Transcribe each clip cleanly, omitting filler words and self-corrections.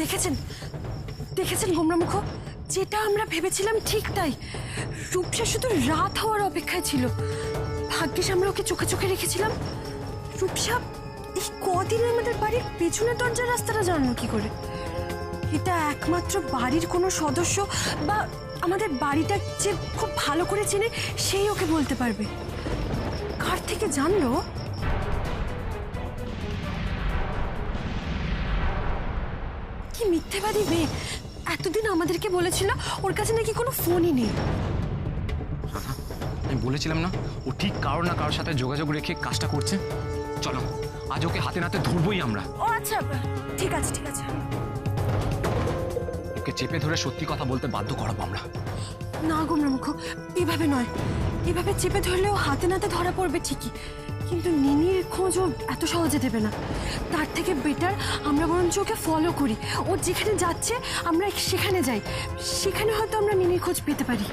দেখেছেন দেখেছেন গোমরামুখ, যেটা আমরা ভেবেছিলাম ঠিক তাই। রূপসা শুধু রাত হওয়ার অপেক্ষায় ছিল। ভাগ্যিস আমরা ওকে চোখে চোখে রেখেছিলাম। রূপসা এই কদিনে আমাদের বাড়ির পেছনের দরজার রাস্তাটা জানলো কি করে? এটা একমাত্র বাড়ির কোনো সদস্য বা আমাদের বাড়িটা যে খুব ভালো করে চেনে সেই ওকে বলতে পারবে। কার থেকে জানলো? কি মিথ্যেবাদী মেয়ে! এতদিন আমাদেরকে বলেছিল ওর কাছে নাকি কোনো ফোনই নেই। আমি বলেছিলাম না, ও ঠিক কারোর না কারোর সাথে যোগাযোগ রেখে কাজটা করছে। চলো আজ ওকে হাতে নাতে ধরবই আমরা। ও আচ্ছা, ঠিক আছে ঠিক আছে। ওকে চেপে ধরে সত্যি কথা বলতে বাধ্য করাবো আমরা। না গোমরামুখ, এভাবে নয়। এভাবে চেপে ধরলেও হাতে নাতে ধরা পড়বে ঠিকই, কিন্তু নিনির খোঁজ ও এত সহজে দেবে না। তার থেকে বেটার আমরা বরঞ্চ ওকে ফলো করি। ও যেখানে যাচ্ছে আমরা সেখানে যাই, সেখানে হয়তো আমরা নিনির খোঁজ পেতে পারি।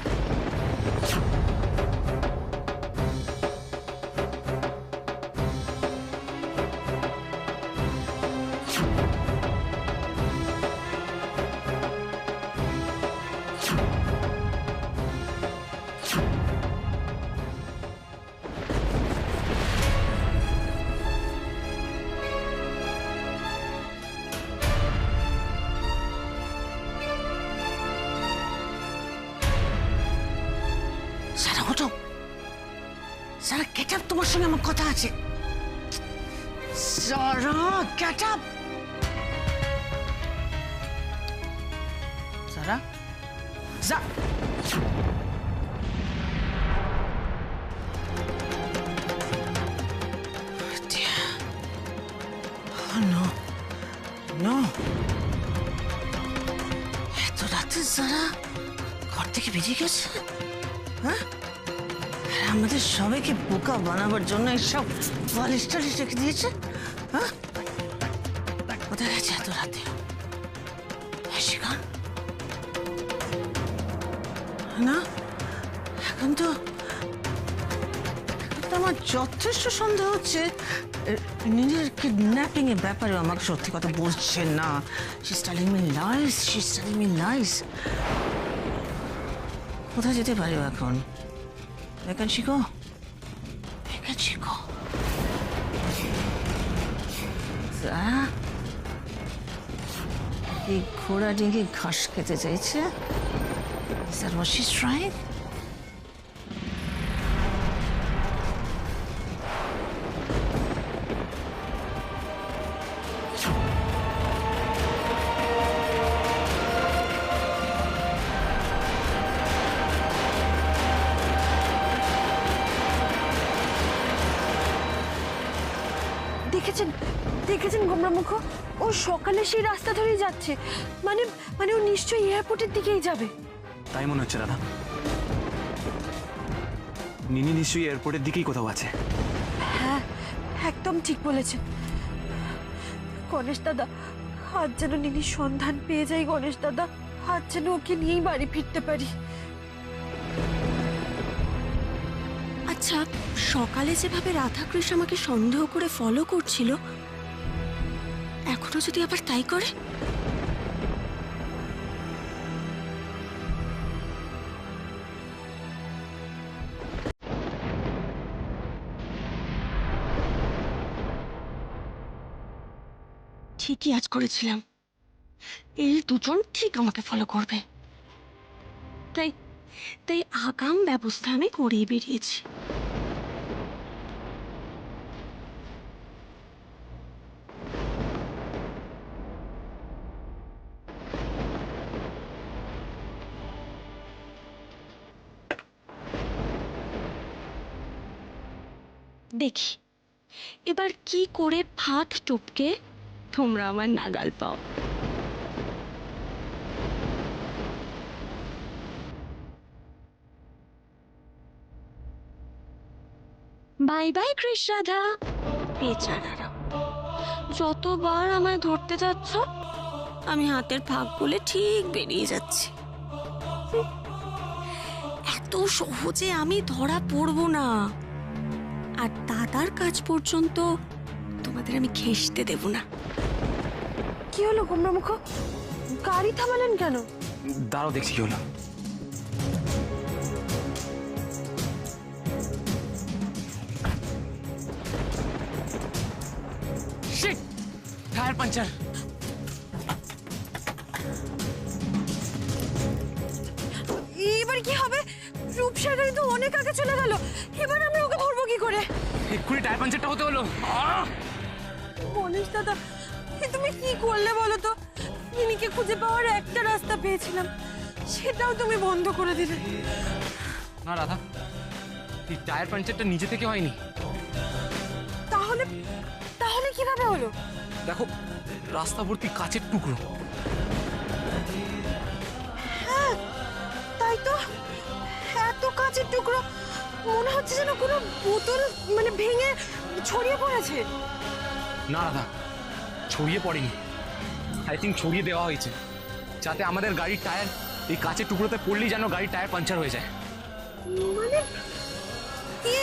সারা ওঠো, সারা গেট আপ, তোমার সঙ্গে আমার কথা আছে। সারা গেট আপ, সারা নো নো, এত রাতে সারা ঘর থেকে বেরিয়ে গেছে? হ্যাঁ, আমাদের সবাইকে বোকা বানাবার জন্য এইসব বালিশ টালিশ রেখে দিয়েছে। হ্যাঁ, কোথায় গেছে এত রাতে? শিকার না, এখন তো আমার যথেষ্ট সন্দেহ হচ্ছে নিজের কিডন্যাপিং এর ব্যাপারে আমাকে সত্যি কথা বলছে না। She is telling me lies, she is telling me lies. কোথায় যেতে পারি এখন? Where can she go? Where can she go? এই ঘোড়া ডিঙে ঘাস খেতে চাইছে? Is that what she's trying? দেখেছেন দেখেছেন গোমরামুখ, ও সকালে সেই রাস্তা ধরেই যাচ্ছে। মানে মানে ও নিশ্চয়ই এয়ারপোর্টের দিকেই যাবে। তাই মনে হচ্ছে দাদা। নিনি নিশ্চয়ই এয়ারপোর্টের দিকেই কোথাও আছে। হ্যাঁ, একদম ঠিক বলেছেন গণেশ দাদা। আজ যেন নিনির সন্ধান পেয়ে যাই গণেশ দাদা, আজ যেন ওকে নিয়েই বাড়ি ফিরতে পারি। আচ্ছা, সকালে যেভাবে রাধাকৃষ্ণ আমাকে সন্দেহ করে ফলো করছিল, এখনো যদি আবার তাই করে? ঠিকই আজ করেছিলাম, এই দুজন ঠিক আমাকে ফলো করবে। তাই তাই আগাম ব্যবস্থা আমি করেই বেরিয়েছি। দেখি এবার কি করে ফাঁক টপকে তোমরা আমার নাগাল পাও। Bye bye কৃষ্ণাদা। বেচারারা, যতবার আমায় ধরতে যাচ্ছ আমি হাতের ফাঁক বলে ঠিক বেরিয়ে যাচ্ছি। এত সহজে আমি ধরা পড়বো না, আর দাদার কাজ পর্যন্ত তোমাদের আমি ঘেঁষতে দেব না। কি হলো গোমরামুখ? গাড়ি থামালেন কেন? দাঁড়াও দেখছি কি হলো। Shit, tyre puncture. এবার কি হবে? রূপসার গাড়ি তো অনেক আগে চলে গেল, এবার আমরা ওকে ধরবো কি করে? এক্ষুনি টায়ার পাঞ্চারটা হতে হলো। গণেশ দাদা, এ তুমি কি করলে বলো তো? মিনিকে খুঁজে পাওয়ার একটা রাস্তা পেয়েছিলাম, সেটাও তুমি বন্ধ করে দিলে। না রাধা, এই টায়ার পাঞ্চারটা নিজে থেকে হয়নি। তাহলে তাহলে কিভাবে হলো? দেখো, রাস্তা ভর্তি কাচের টুকরো। তাই তো, এত কাঁচের টুকরো, মনে হচ্ছে যেন কোনো বোতল মানে ভেঙে ছড়িয়ে পড়েছে। না রাধা, ছড়িয়ে পড়েনি। আই থিঙ্ক ছড়িয়ে দেওয়া হয়েছে, যাতে আমাদের গাড়ির টায়ার এই কাচের টুকরোতে পড়লেই যেন গাড়ির টায়ার পাঞ্চার হয়ে যায়। মানে কে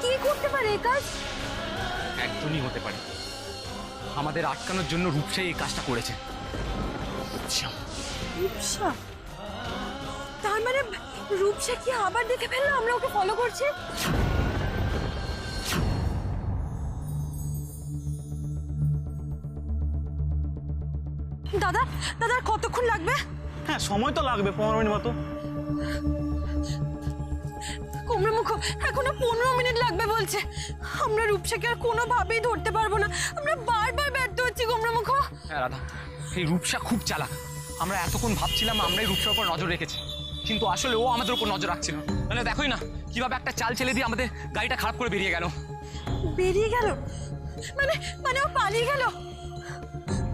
কে করতে পারে এই কাজ? একজনই হতে পারে। আমাদের আটকানোর জন্য রূপসাই এই কাজটা করেছে। আচ্ছা, রূপসা? তার মানে রূপসা কি আবার দেখে ফেললো আমরা ওকে ফলো করছি? দাদা দাদা, আর কতক্ষণ লাগবে? হ্যাঁ, সময় তো লাগবে 15 মিনিট মতো। গোমরামুখ এখনো 15 মিনিট লাগবে বলছে। আমরা রূপসাকে আর কোনোভাবেই ধরতে পারবো না, আমরা বারবার ব্যর্থ হচ্ছি গোমরামুখ। হ্যাঁ রাধা, এই রূপসা খুব চালাক। আমরা এতক্ষণ ভাবছিলাম আমরাই রূপসার উপর নজর রেখেছি, কিন্তু আসলে ও আমাদের উপর নজর রাখছিল। মানে দেখোই না কিভাবে একটা চাল ছেলে দিয়ে আমাদের গাড়িটা খারাপ করে বেরিয়ে গেল। বেরিয়ে গেল? মানে মানে ও পালিয়ে গেল?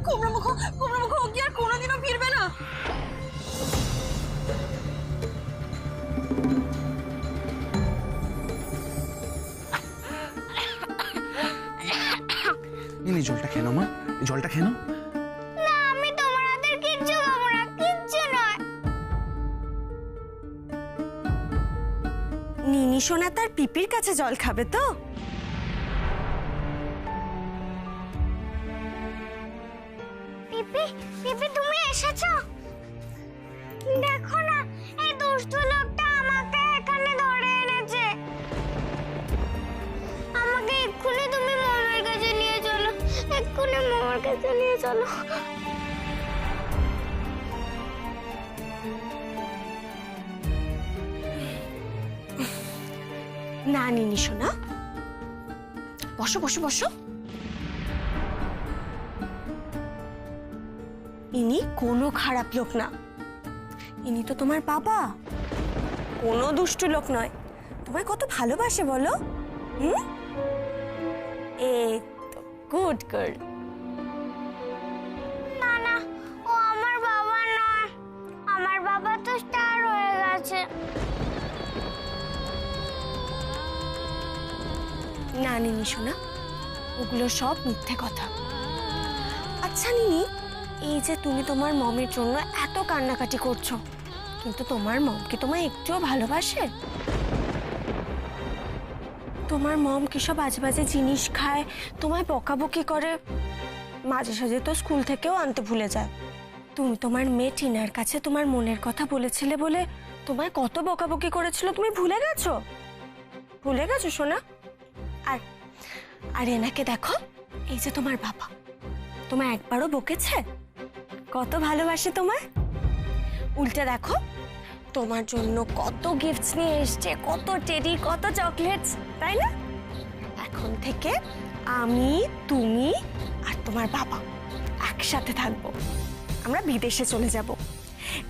গোমরামুখ গোমরামুখ, ও কি আর কোনোদিনও ফিরবে না? এই জলটা খেয়ে নাও মা, এই জলটা খেয়ে নাও। না, আমি তোমার হাতের কিচ্ছু খাবো না, কিচ্ছু নয়। নিনি সোনা তার পিপির কাছে জল খাবে তো? পিপি, পিপি তুমি এসেছো? দেখো না, এই দুষ্টু লোকটা আমাকে এখানে ধরে এনেছে। আমাকে এক্ষুনি তুমি মামার কাছে নিয়ে চলো, এক্ষুনি মামার কাছে নিয়ে চলো। না নিনি সোনা, বসো বসো বসো। ইনি কোনো খারাপ লোক না, ইনি তো তোমার বাবা, কোনো দুষ্টু লোক নয়। তোমায় কত ভালোবাসে বলো। হুম, এই তো গুড গার্ল। না না, ও আমার বাবা নয়, আমার বাবা তো স্টার হয়ে গেছে। না নিনি সোনা, ওগুলো সব মিথ্যে কথা। আচ্ছা নিনি, এই যে তুমি তোমার মমের জন্য এত কান্নাকাটি করছো, কিন্তু তোমার মম কি তোমায় একটুও ভালোবাসে? তোমার মম কি সব আজে বাজে জিনিস খায়, তোমায় বকাবকি করে, মাঝে সাঝে তো স্কুল থেকেও আনতে ভুলে যায়। তুমি তোমার মেয়ে টিনার কাছে তোমার মনের কথা বলেছিলে বলে তোমায় কত বকাবকি করেছিল, তুমি ভুলে গেছো? ভুলে গেছো সোনা? আর আর এনাকে দেখো, এই যে তোমার বাবা, তোমায় একবারও বকেছে? কত ভালোবাসে তোমায়। উল্টে দেখো, তোমার জন্য কত গিফটস নিয়ে এসছে, কত টেডি, কত চকলেটস, তাই না? এখন থেকে আমি, তুমি আর তোমার বাবা একসাথে থাকবো। আমরা বিদেশে চলে যাব,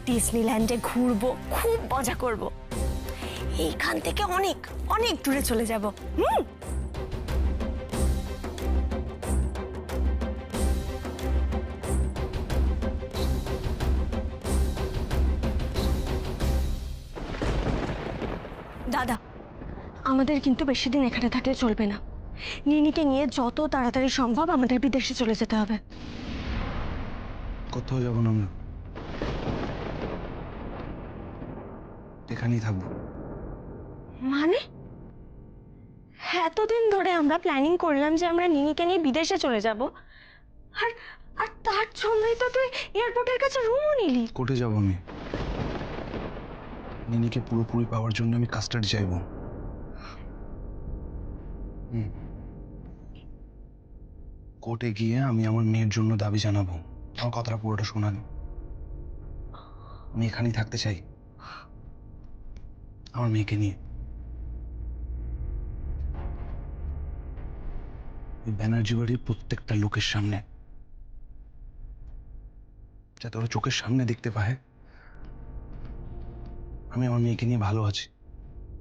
ডিজনিল্যান্ডে ঘুরবো, খুব মজা করব। এইখান থেকে অনেক অনেক দূরে চলে যাব। দাদা, আমাদের কিন্তু বেশি দিন এখানে থাকলে চলবে না। নিনিকে নিয়ে যত তাড়াতাড়ি সম্ভব আমাদের বিদেশে চলে যেতে হবে। কোথাও যাবো না আমরা, এখানেই থাকবো। মানে এতদিন ধরে আমরা প্ল্যানিং করলাম যে আমরা নিনিকে নিয়ে বিদেশে চলে যাব, আর আর তার জন্যই তো তুই এয়ারপোর্টের কাছে রুমও নিলি। কোর্টে যাব আমি। নিনিকে পুরোপুরি পাওয়ার জন্য আমি কাস্টাডি চাইব। কোর্টে গিয়ে আমি আমার মেয়ের জন্য দাবি জানাবো। আমার কথাটা পুরোটা শোনান। আমি এখানেই থাকতে চাই আমার মেয়েকে নিয়ে। ওই ব্যানার্জি বাড়ির প্রত্যেকটা লোকের সামনে, যাতে ওরা চোখের সামনে দেখতে পায় আমি আমার মেয়েকে নিয়ে ভালো আছি,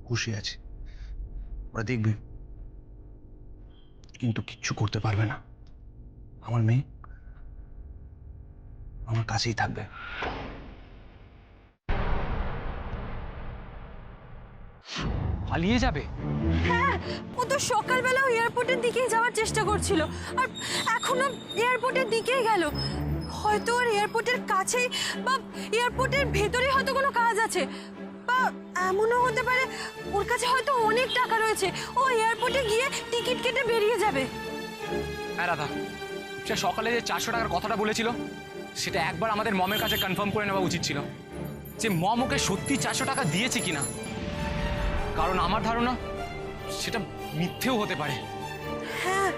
খুশি আছি। ওরা দেখবে, কিন্তু কিচ্ছু করতে পারবে না। আমার মেয়ে আমার কাছেই থাকবে। পালিয়ে যাবে? হ্যাঁ, ও তো সকালবেলাও এয়ারপোর্টের দিকেই যাওয়ার চেষ্টা করছিল, আর এখনো এয়ারপোর্টের দিকেই গেল। হয়তো ওর এয়ারপোর্টের কাছেই বা এয়ারপোর্টের ভেতরে হয়তো কোনো কাজ আছে, বা এমনও হতে পারে ওর কাছে হয়তো অনেক টাকা রয়েছে, ও এয়ারপোর্টে গিয়ে টিকিট কেটে বেরিয়ে যাবে। হ্যাঁ রাধা, সে সকালে যে 400 টাকার কথাটা বলেছিল সেটা একবার আমাদের মমের কাছে কনফার্ম করে নেওয়া উচিত ছিল যে মম ওকে সত্যি 400 টাকা দিয়েছে কিনা। কারণ আমার ধারণা সেটা মিথ্যেও হতে পারে। হ্যাঁ,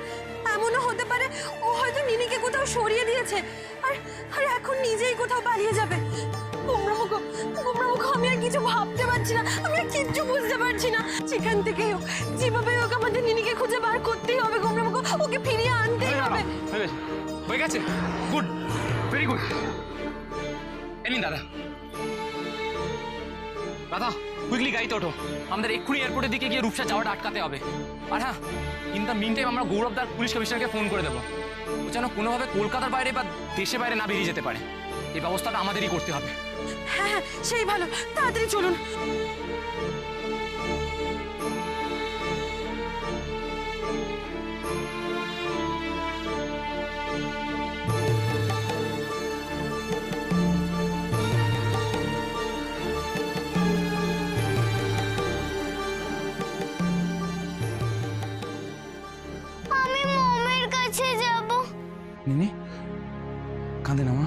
এমনও হতে পারে ও হয়তো নিনিকে কোথাও সরিয়ে দিয়েছে, আর আর এখন নিজেই কোথাও পালিয়ে যাবে। গোমরামুখ, আমি আর কিছু ভাবতে পারছি না, আমি আর কিচ্ছু বুঝতে পারছি না। যেখান থেকেই হোক, যেভাবে হোক আমাদের নিনিকে খুঁজে বার করতেই হবে গোমরামুখ, ওকে ফিরিয়ে আনতেই হবে। হয়ে গেছে, গুড, ভেরি গুড। এনিন দাদা, দাদা কুইকলি গাড়িতে ওঠো, আমাদের এক্ষুনি এয়ারপোর্টের দিকে গিয়ে রূপসা যাওয়াটা আটকাতে হবে। আর হ্যাঁ, ইন দ্য মিন টাইম আমরা গৌরবদার পুলিশ কমিশনারকে ফোন করে দেবো, ও যেন কোনোভাবে কলকাতার বাইরে বা দেশের বাইরে না বেরিয়ে যেতে পারে। এই ব্যবস্থাটা আমাদেরই করতে হবে। হ্যাঁ হ্যাঁ, সেই ভালো, তাড়াতাড়ি চলুন। আমি মমের কাছে যাব। নিনি কাঁদে না মা।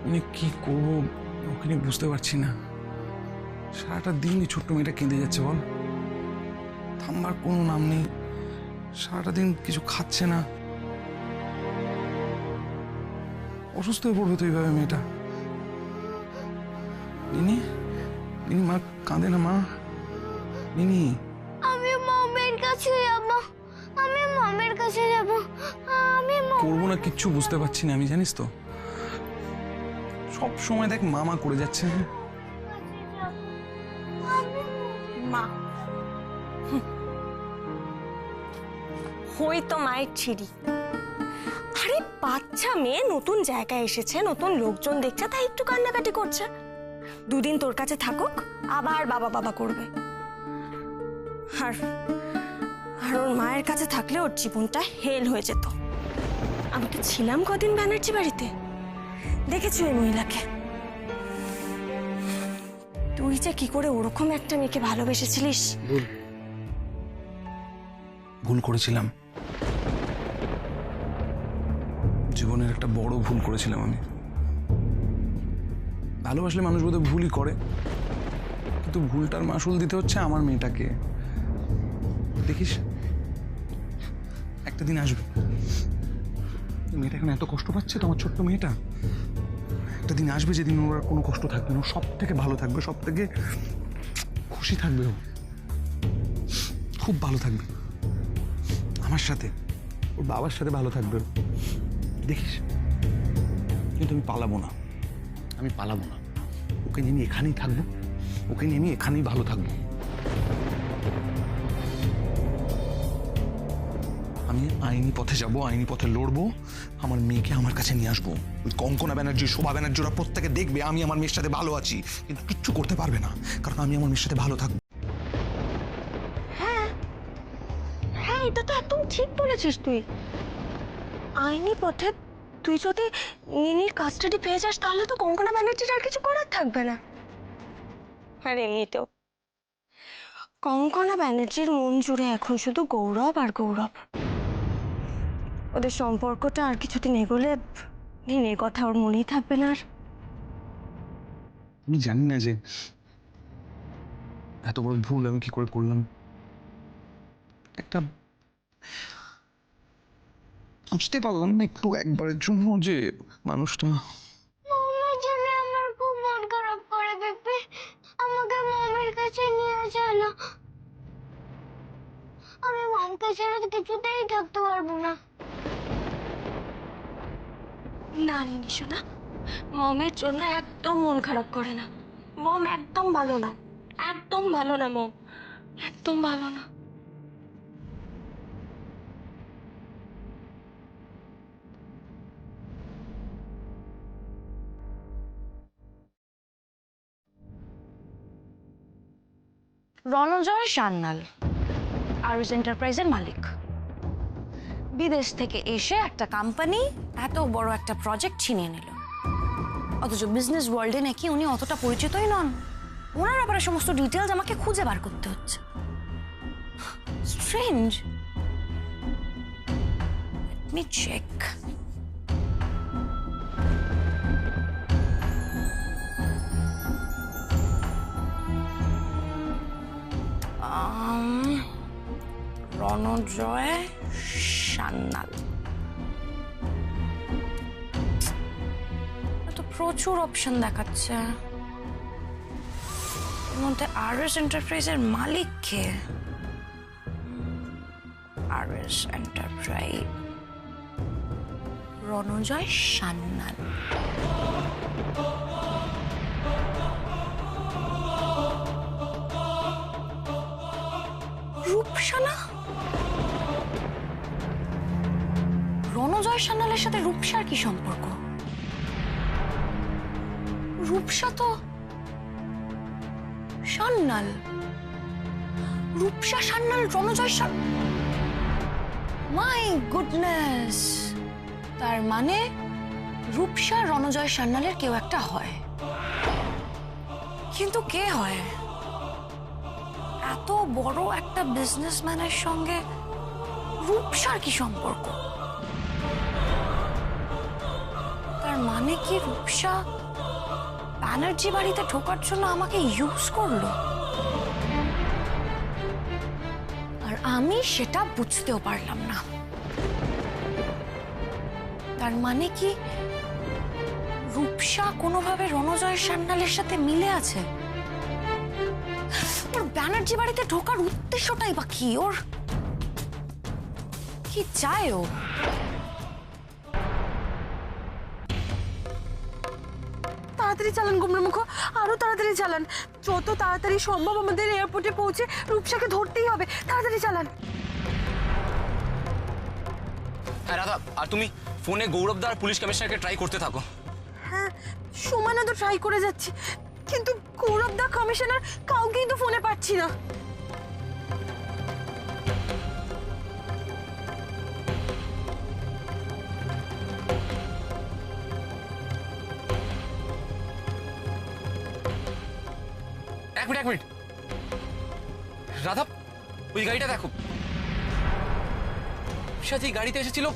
মানে কি করবো ওকে নিয়ে বুঝতে পারছি না। সারাটা দিনই ছোট্ট মেয়েটা কেঁদে যাচ্ছে, বল। থামবার কোনো নাম নেই, সারাটা দিন কিছু খাচ্ছে না। অসুস্থ হয়ে পড়বে তো এইভাবে মেয়েটা। নিনি, নিনি মা কাঁদে না মা। নিনি আমি মমের কাছে যাব। আমি মমের কাছে যাব। আমি করবো না কিচ্ছু বুঝতে পারছি না আমি, জানিস তো। সব সময় দেখ মামা করে যাচ্ছে। মা হই তো মায়ের ছিড়ি। আরে বাচ্চা মেয়ে নতুন জায়গায় এসেছে, নতুন লোকজন দেখছে, তাই একটু কান্নাকাটি করছে। দুদিন তোর কাছে থাকুক, আবার বাবা বাবা করবে। আর আর ওর মায়ের কাছে থাকলে ওর জীবনটা হেল হয়ে যেত। আমি তো ছিলাম কদিন ব্যানার্জি বাড়িতে, দেখেছি ওই মহিলাকে। তুই যে কি করে ওরকম একটা মেয়েকে ভালোবেসেছিলিস। ভুল করেছিলাম, জীবনের একটা বড় ভুল করেছিলাম আমি। ভালোবাসলে মানুষ বোধহয় ভুলই করে, কিন্তু ভুলটার মাসুল দিতে হচ্ছে আমার মেয়েটাকে। দেখিস একটা দিন আসবে, মেয়েটা এখন এত কষ্ট পাচ্ছে তো, আমার ছোট্ট মেয়েটা। একটা দিন আসবে যেদিন ওর আর কোনো কষ্ট থাকবে না, ও সব থেকে ভালো থাকবে, সব থেকে খুশি থাকবে, ও খুব ভালো থাকবে আমার সাথে, ওর বাবার সাথে ভালো থাকবে ও। দেখিস। কিন্তু আমি পালাবো না, আমি পালাবো না। ওকে নিয়ে আমি এখানেই থাকবো, ওকে নিয়ে আমি এখানেই ভালো থাকবো। আমি আইনি পথে যাব, আইনি পথে লড়বো, আমার মেয়েকে আমার কাছে নিয়ে আসবো। ওই কঙ্কনা ব্যানার্জি, শোভা ব্যানার্জি ওরা প্রত্যেকে দেখবে আমি আমার মেয়ের সাথে ভালো আছি, কিন্তু কিচ্ছু করতে পারবে না, কারণ আমি আমার মেয়ের সাথে ভালো থাকবো। হ্যাঁ, এটা তো একদম ঠিক বলেছিস তুই। আইনি পথে তুই যদি নিনির কাস্টাডি পেয়ে যাস, তাহলে তো কঙ্কনা ব্যানার্জির আর কিছু করার থাকবে না। আর এমনিতেও কঙ্কনা ব্যানার্জির মন জুড়ে এখন শুধু গৌরব আর গৌরব। ওদের সম্পর্কটা আর কিছুদিন এগোলে নিনের কথা ওর মনেই থাকবে না আর। আমি জানি না যে এত বড় ভুল আমি কি করে করলাম। একটা বুঝতে পারলাম না একটু একবারের জন্য যে মানুষটা মমের জন্য আমার খুব মন খারাপ করে পেপে। আমাকে মমের কাছে নিয়ে চলো। আমি মমকে ছাড়া কিছুতেই থাকতে পারবো না। না নিশু না, মমের জন্য একদম মন খারাপ করে না। মম একদম ভালো না, একদম ভালো না মম, একদম ভালো না। রণজয় সান্যাল আরুজ এন্টারপ্রাইজের মালিক। বিদেশ থেকে এসে একটা কোম্পানি এত বড় একটা প্রজেক্ট ছিনিয়ে নিল, অথচ বিজনেস ওয়ার্ল্ডে নাকি উনি অতটা পরিচিতই নন। ওনার ব্যাপারে সমস্ত ডিটেলস আমাকে খুঁজে বার করতে হচ্ছে। Strange. Let me check. Ranjoy Sanyal. তো প্রচুর অপশন দেখাচ্ছে, এর মধ্যে আরএস এন্টারপ্রাইজের মালিক কে? RS enterprise, Ranjoy Sanyal. রূপসানা? রণজয় সান্যালের সাথে রূপসার কি সম্পর্ক? রূপসা তো সান্যাল। Rupsa Sanyal, Ranjoy my goodness! তার মানে রূপসা রণজয় সান্যালের কেউ একটা হয়, কিন্তু কে হয়? এত বড় একটা বিজনেসম্যানের সঙ্গে রূপসার কি সম্পর্ক? তার মানে কি রূপসা ব্যানার্জি বাড়িতে ঢোকার জন্য আমাকে ইউজ করলো, আর আমি সেটা বুঝতেও পারলাম না। তার মানে কি রূপসা কোনোভাবে রণজয় সান্যালের সাথে মিলে আছে? ওর ব্যানার্জি বাড়িতে ঢোকার উদ্দেশ্যটাই বা কি? ওর কি চায় ও? তাড়াতাড়ি চালান গোমরামুখ, আরো তাড়াতাড়ি চালান। যত তাড়াতাড়ি সম্ভব আমাদের এয়ারপোর্টে পৌঁছে রূপসাকে ধরতেই হবে। তাড়াতাড়ি চালান। হ্যাঁ রাধা, আর তুমি ফোনে গৌরবদা আর পুলিশ কমিশনারকে ট্রাই করতে থাকো। হ্যাঁ, সুমানা তো ট্রাই করে যাচ্ছি, কিন্তু গৌরবদা, কমিশনার কাউকেই তো ফোনে পাচ্ছি না। এক মিনিট রাধা, ওই গাড়িটা দেখো। সাথে এই গাড়িতে এসেছিল,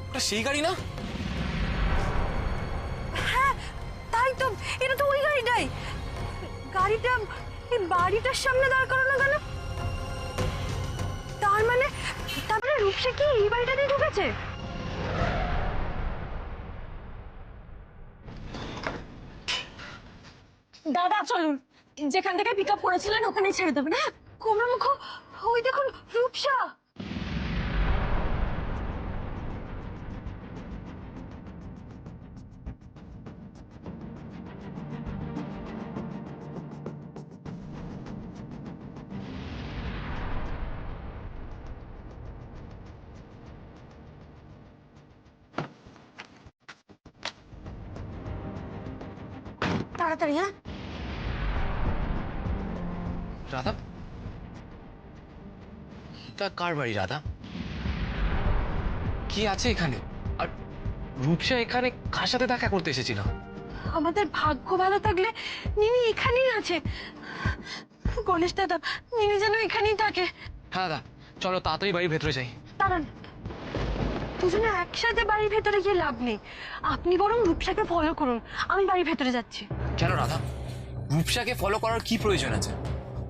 ওটা সেই গাড়ি না? হ্যাঁ তাই তো, এটা তো ওই গাড়িটাই। গাড়িটা এই বাড়িটার সামনে দাঁড় করানো কেন? তার মানে রূপসা কি এই বাড়িটাতেই ঢুকেছে? দাদা চলুন, যেখান থেকে পিক আপ করেছিলেন ওখানেই ছেড়ে দেবেন। হ্যাঁ গোমরামুখ, ওই দেখুন রূপসা। তাড়াতাড়ি। হ্যাঁ রাধা, তা কার বাড়ি রাধা? কি আছে এখানে? আর রূপসা এখানে কার সাথে দেখা করতে এসেছিল? আমাদের ভাগ্য ভালো থাকলে নিনি এখানেই আছে। গণেশ দাদা, নিনি যেন এখানেই থাকে। হ্যাঁ দাদা, চলো তাড়াতাড়ি বাড়ির ভেতরে যাই। দাঁড়ান। দুজনে একসাথে বাড়ির ভেতরে গিয়ে লাভ নেই। আপনি বরং রূপসাকে ফলো করুন, আমি বাড়ির ভেতরে যাচ্ছি। কেন রাধা, রূপসাকে ফলো করার কি প্রয়োজন আছে?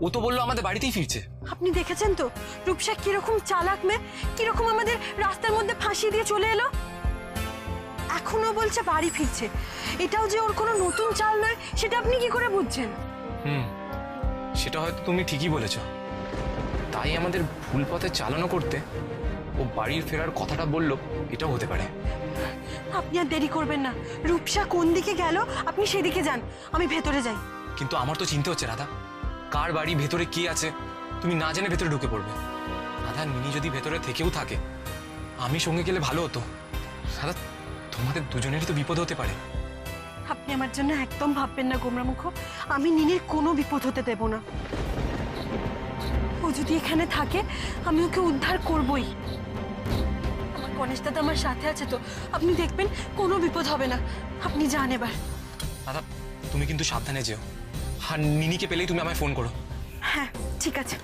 ও তো বললো আমাদের বাড়িতেই ফিরছে। আপনি দেখেছেন তো রূপসা কিরকম চালাক মেয়ে, কিরকম আমাদের রাস্তার মধ্যে ফাঁসিয়ে দিয়ে চলে এলো। এখনো বলছে বাড়ি ফিরছে। এটাও যে ওর কোনো নতুন চাল নয় সেটা আপনি কি করে বুঝছেন? সেটা হয়তো তুমি ঠিকই বলেছ। তাই আমাদের ভুল পথে চালানো করতে ও বাড়ির ফেরার কথাটা বললো, এটাও হতে পারে। আপনি আর দেরি করবেন না, রূপসা কোন দিকে গেল আপনি সেদিকে যান, আমি ভেতরে যাই। কিন্তু আমার তো চিন্তা হচ্ছে রাধা, কার বাড়ি, ভেতরে কে আছে, তুমি না জেনে ভেতরে ঢুকে পড়বে। রাধা, মিনি যদি ভেতরে থেকেও থাকে, আমি সঙ্গে গেলে ভালো হতো। রাধা, তোমাদের দুজনেরই তো বিপদ হতে পারে। আপনি আমার জন্য একদম ভাববেন না গোমরামুখ, আমি নিনির কোনো বিপদ হতে দেব না। ও যদি এখানে থাকে আমি ওকে উদ্ধার করবই। আমার গণেশ দাদা আমার সাথে আছে তো, আপনি দেখবেন কোনো বিপদ হবে না। আপনি যান এবার। রাধা, তুমি কিন্তু সাবধানে যেও, আর নিনিকে পেলেই তুমি আমায় ফোন করো। হ্যাঁ ঠিক আছে।